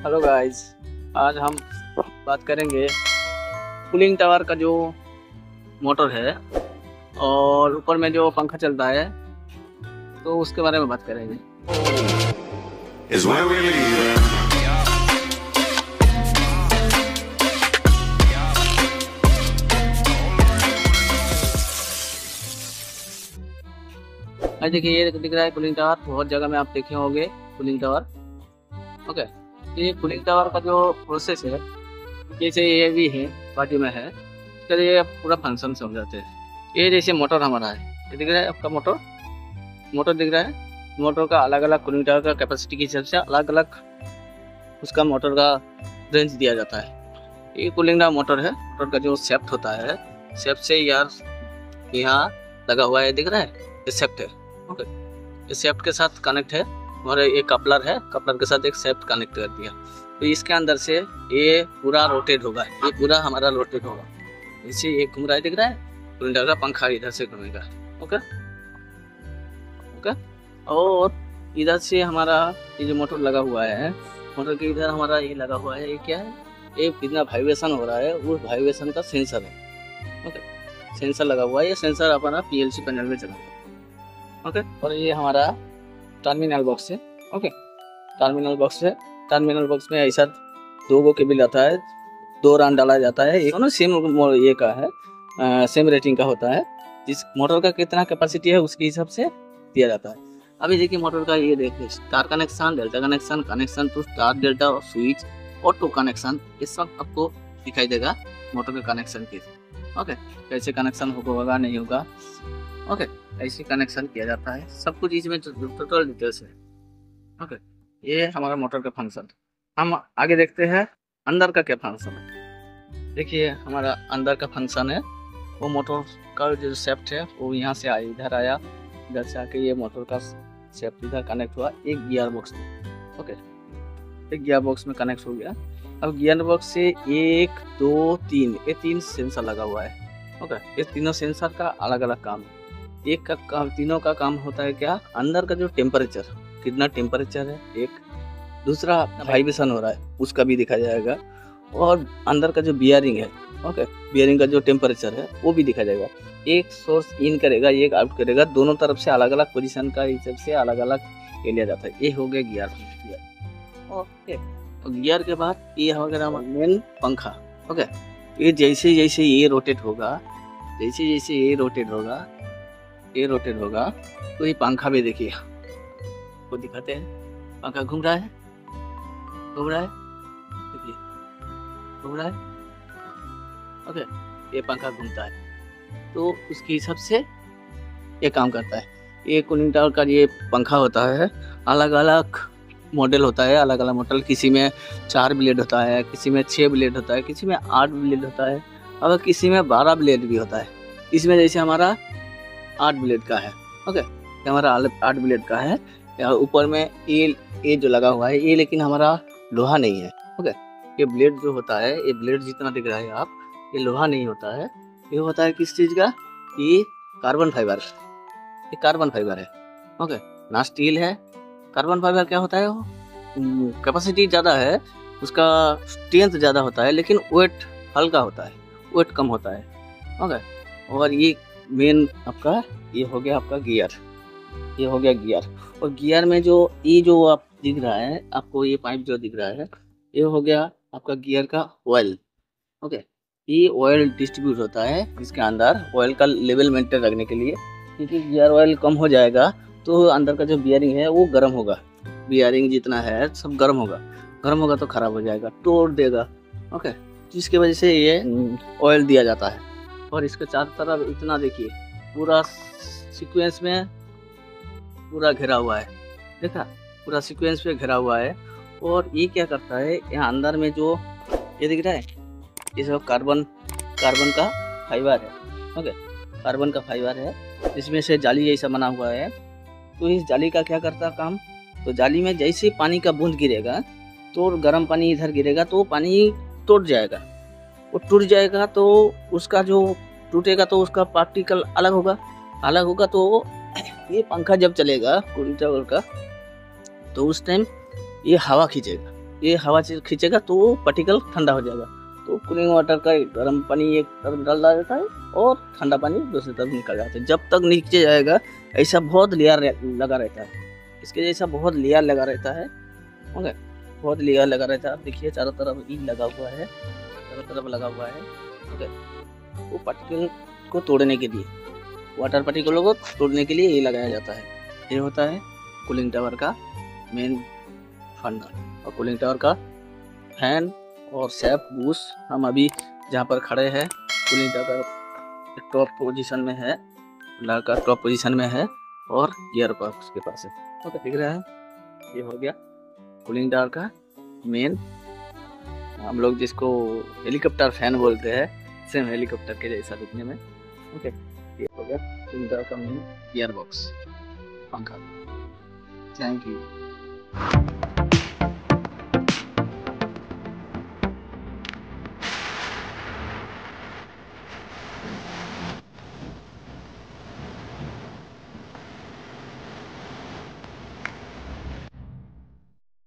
Hello guys, आज हम बात करेंगे कूलिंग टावर का जो मोटर है और ऊपर में जो पंखा चलता है तो उसके बारे में बात करेंगे। Is where we leave. आज देखिए, ये दिख रहा है कूलिंग टावर। बहुत जगह में आप देखे होंगे कूलिंग टावर। ओके, ये कूलिंग टावर का जो प्रोसेस है, जैसे ये भी है पार्टी में है, इसका ये पूरा फंक्शन समझाते हैं। ये जैसे मोटर हमारा है, ये दिख रहा है आपका मोटर दिख रहा है। मोटर का अलग अलग कूलिंग टावर का कैपेसिटी के हिसाब से अलग अलग उसका मोटर का रेंज दिया जाता है। ये कूलिंग टावर मोटर है। मोटर का जो शेफ्ट होता है, शेफ्ट से यार यहाँ लगा हुआ है, दिख रहा है, ये शेफ्ट है। ओके, ये शेफ्ट के साथ कनेक्ट है और ये कपलर है, कपलर के साथ एक शेफ्ट कनेक्ट कर दिया। तो इसके अंदर से ये पूरा रोटेट होगा, ये पूरा हमारा रोटेट होगा। इसे ये घूम रहा है, दिख रहा है, कूलिंग टावर का पंखा इधर से घूमेगा। ओके ओके, और इधर से हमारा ये जो मोटर लगा हुआ है, मोटर के इधर हमारा ये लगा हुआ है, ये क्या है, ये कितना वाइब्रेशन हो रहा है, वो वाइब्रेशन का सेंसर है। ओके, सेंसर लगा हुआ है, ये सेंसर अपना पीएलसी पैनल में चला है। ओके, और ये हमारा टर्मिनल बॉक्स है। ओके, टर्मिनल बॉक्स है। टर्मिनल बॉक्स में ऐसा 2 गो केबल आता है, 2 रन डाला जाता है। एक दोनों सेम ये का है, सेम रेटिंग का होता है। जिस मोटर का कितना कैपेसिटी है उसके हिसाब से दिया जाता है। अभी देखिए मोटर का ये देखिए, star connection, delta connection, connection to star delta, switch, auto connection, ये सब आपको दिखाई देगा मोटर के कनेक्शन की। ओके, कैसे कनेक्शन होगा नहीं होगा। ओके, ऐसे कनेक्शन किया जाता है, सब कुछ इसमें टोटल डिटेल्स है। ओके, ये हमारा मोटर का फंक्शन। हम आगे देखते हैं अंदर का क्या फंक्शन है। देखिए हमारा अंदर का फंक्शन है, वो मोटर का जो शेफ्ट है वो यहाँ से आया, इधर आया, इधर से आके ये मोटर का शेफ्ट इधर कनेक्ट हुआ एक गियर बॉक्स में। ओके, एक गियर बॉक्स में कनेक्ट हो गया। अब गियर बॉक्स से 1 2 3 ये 3 सेंसर लगा हुआ है। ओके, ये तीनों सेंसर का अलग अलग काम है। एक का काम, तीनों का काम होता है क्या, अंदर का जो टेम्परेचर, कितना टेम्परेचर है, एक दूसरा वाइब्रेशन हो रहा है उसका भी दिखा जाएगा, और अंदर का जो बियरिंग है, ओके, बियरिंग का जो टेम्परेचर है वो भी दिखा जाएगा। एक सोर्स इन करेगा, एक आउट करेगा, दोनों तरफ से अलग अलग पोजीशन का हिसाब से अलग अलग लिया जाता है। ये हो गया गियर। ओके, और गियर के बाद ये हो गया मेन पंखा। ओके, ये जैसे जैसे ये रोटेट होगा, जैसे जैसे ये रोटेट होगा, ये रोटेट होगा, तो ये पंखा भी देखिए, वो दिखाते हैं, पंखा घूम रहा है, देखिए घूम रहा है। ओके, ये पंखा घूमता है तो उसके हिसाब से ये काम करता है। ये कूलिंग टावर का ये पंखा होता है, अलग अलग मॉडल होता है, अलग अलग मॉडल, किसी में 4 ब्लेड होता है, किसी में 6 ब्लेड होता है, किसी में 8 ब्लेड होता है, और किसी में 12 ब्लेड भी होता है। इसमें जैसे हमारा 8 ब्लेड का है। ओके, हमारा 8 ब्लेड का है। ऊपर में ये जो लगा हुआ है ये लेकिन हमारा लोहा नहीं है। ओके, ये ब्लेड जो होता है, ये ब्लेड जितना दिख रहा है आप, ये लोहा नहीं होता है, ये होता है किस चीज़ का, ये कार्बन फाइबर, ये कार्बन फाइबर है। ओके, ना स्टील है, कार्बन फाइबर क्या होता है, वो कैपेसिटी ज़्यादा है, उसका स्ट्रेंथ ज़्यादा होता है, लेकिन वेट हल्का होता है, वेट कम होता है। ओके, और ये मेन आपका ये हो गया आपका गियर, ये हो गया गियर। और गियर में जो ये जो आप दिख रहा है आपको, ये पाइप जो दिख रहा है, ये हो गया आपका गियर का ऑयल। ओके, ये ऑयल डिस्ट्रीब्यूट होता है इसके अंदर, ऑयल का लेवल मेंटेन रखने के लिए, क्योंकि गियर ऑयल कम हो जाएगा तो अंदर का जो बियरिंग है वो गर्म होगा, बियरिंग जितना है सब गर्म होगा तो खराब हो जाएगा, तोड़ देगा। ओके, जिसकी वजह से ये ऑयल दिया जाता है। और इसके चारों तरफ इतना देखिए, पूरा सीक्वेंस में पूरा घिरा हुआ है, देखा, पूरा सीक्वेंस पे घिरा हुआ है। और ये क्या करता है, यहाँ अंदर में जो ये दिख रहा है, ये सब कार्बन का फाइबर है। ओके, कार्बन का फाइबर है, इसमें से जाली जैसा बना हुआ है। तो इस जाली का क्या करता है काम, तो जाली में जैसे पानी का बूंद गिरेगा तो गर्म पानी इधर गिरेगा तो पानी टूट जाएगा, वो टूट जाएगा तो उसका जो टूटेगा तो उसका पार्टिकल अलग होगा तो ये पंखा जब चलेगा कूलिंग टावर का, तो उस टाइम ये हवा खींचेगा, ये हवा से खींचेगा तो वो पार्टिकल ठंडा हो जाएगा। तो कूलिंग वाटर का गर्म पानी एक तरफ डाल जाता है और ठंडा पानी दूसरी तरफ निकल जाता है। जब तक नीचे जाएगा ऐसा बहुत लेयर लगा रहता है, इसके जैसा बहुत लेयर लगा रहता है। ओके, बहुत लेयर लगा रहता है। आप देखिए चारों तरफ ई लगा हुआ है, चारों तरफ लगा हुआ है। ओके, वो पार्टिकल को तोड़ने के लिए, वाटर पार्टिकलों को तोड़ने के लिए ये लगाया जाता है। ये होता है कूलिंग टावर का मेन फंडा। और कूलिंग टावर का फैन और सैप बूस हम अभी जहाँ पर खड़े हैं कूलिंग टावर टॉप पोजीशन में है, लड़का टॉप पोजीशन में है और गियर बॉक्स के पास है। ओके, दिख रहा है? ये हो गया कूलिंग टावर का मेन, हम लोग जिसको हेलीकॉप्टर फैन बोलते हैं, सेम हेलीकॉप्टर के जैसा दिखने में। ओके, ये हो गया कूलिंग टावर का मेन गियर बॉक्स पंखा। Thank you.